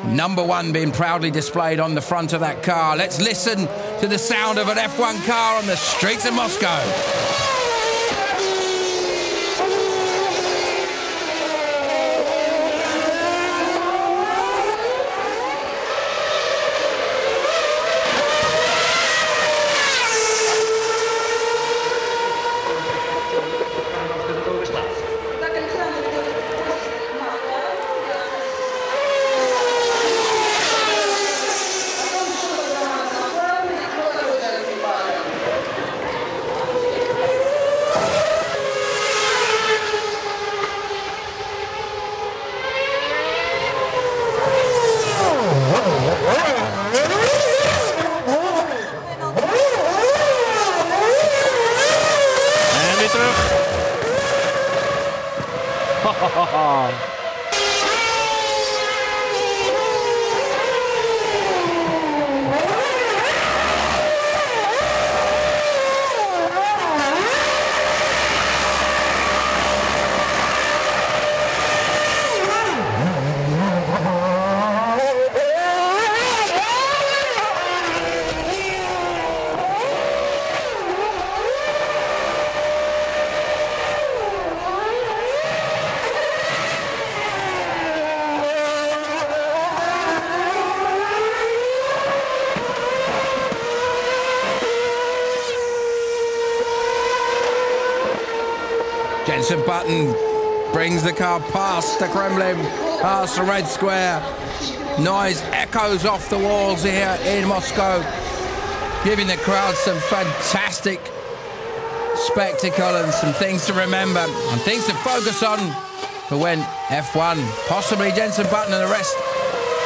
Number 1 being proudly displayed on the front of that car. Let's listen to the sound of an F1 car on the streets of Moscow. Jensen Button brings the car past the Kremlin, past the Red Square. Noise echoes off the walls here in Moscow, giving the crowd some fantastic spectacle and some things to remember and things to focus on for when F1, possibly Jensen Button and the rest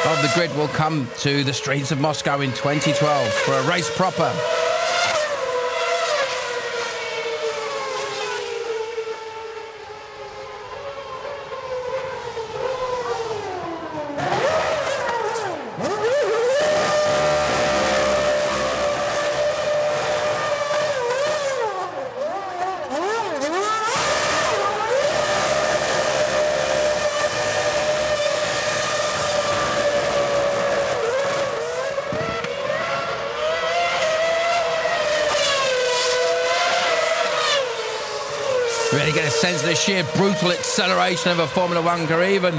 of the grid will come to the streets of Moscow in 2012 for a race proper. Really get a sense of the sheer brutal acceleration of a Formula One car, even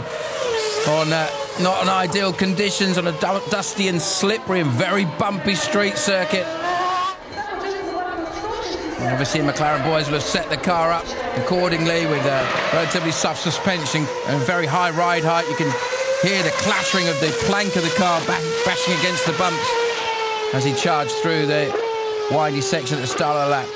on not on ideal conditions, on a dusty and slippery and very bumpy street circuit. Obviously, McLaren boys will have set the car up accordingly with relatively soft suspension and very high ride height. You can hear the clattering of the plank of the car bashing against the bumps as he charged through the windy section at the start of the lap.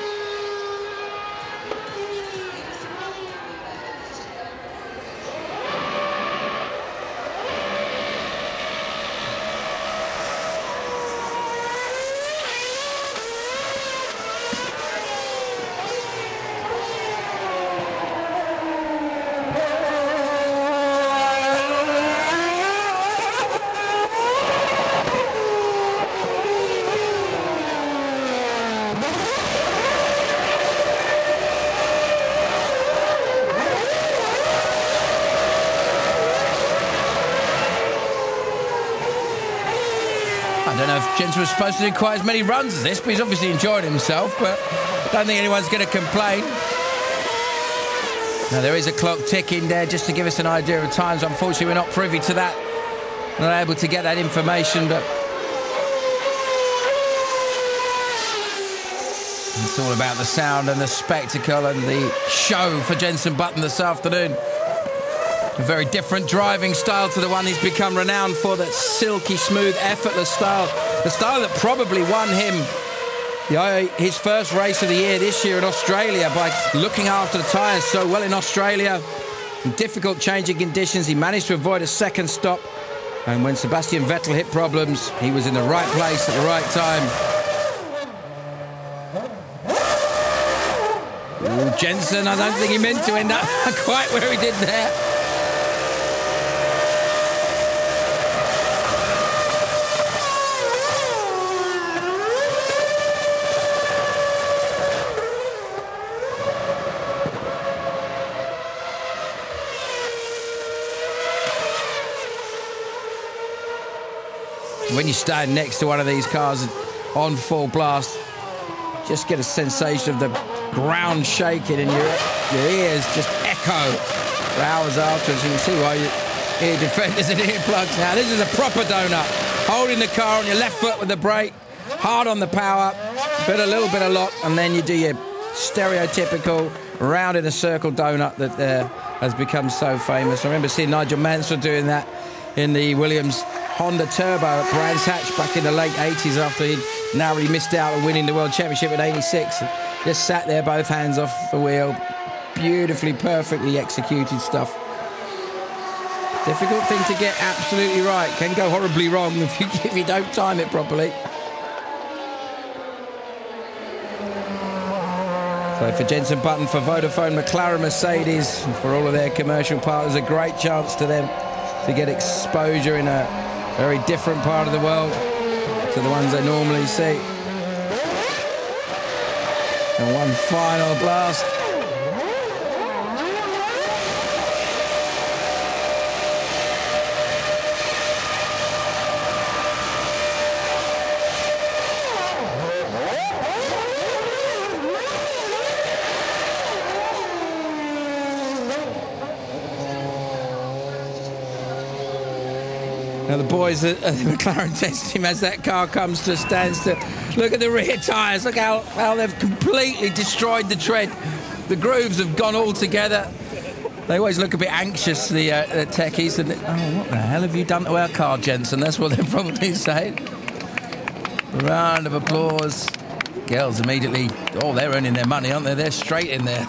I don't know if Jensen was supposed to do quite as many runs as this, but he's obviously enjoying himself, but I don't think anyone's going to complain. Now, there is a clock ticking there just to give us an idea of times. Unfortunately, we're not privy to that. We're not able to get that information, but it's all about the sound and the spectacle and the show for Jensen Button this afternoon. A very different driving style to the one he's become renowned for, that silky, smooth, effortless style. The style that probably won him his first race of the year this year in Australia by looking after the tyres so well in Australia. In difficult changing conditions, he managed to avoid a second stop. And when Sebastian Vettel hit problems, he was in the right place at the right time. Ooh, Jensen, I don't think he meant to end up quite where he did there. When you stand next to one of these cars on full blast, just get a sensation of the ground shaking and your ears just echo for hours afterwards. You can see why your ear defenders and earplugs now. This is a proper donut. Holding the car on your left foot with the brake, hard on the power, but a little bit of lock, and then you do your stereotypical round in a circle donut that has become so famous. I remember seeing Nigel Mansell doing that in the Williams Honda Turbo at Brands Hatch back in the late 80s after he'd narrowly missed out on winning the World Championship in 86. Just sat there, both hands off the wheel. Beautifully, perfectly executed stuff. Difficult thing to get absolutely right. Can go horribly wrong if you don't time it properly. So for Jensen Button, for Vodafone, McLaren, Mercedes, and for all of their commercial partners, a great chance to them to get exposure in a very different part of the world to the ones they normally see. And one final blast. Now the boys at the McLaren test team, as that car comes to a standstill, look at the rear tyres. Look how they've completely destroyed the tread. The grooves have gone all together. They always look a bit anxious, the techies. And oh, what the hell have you done to our car, Jensen? That's what they're probably saying. Round of applause. Girls immediately, oh, they're earning their money, aren't they? They're straight in there.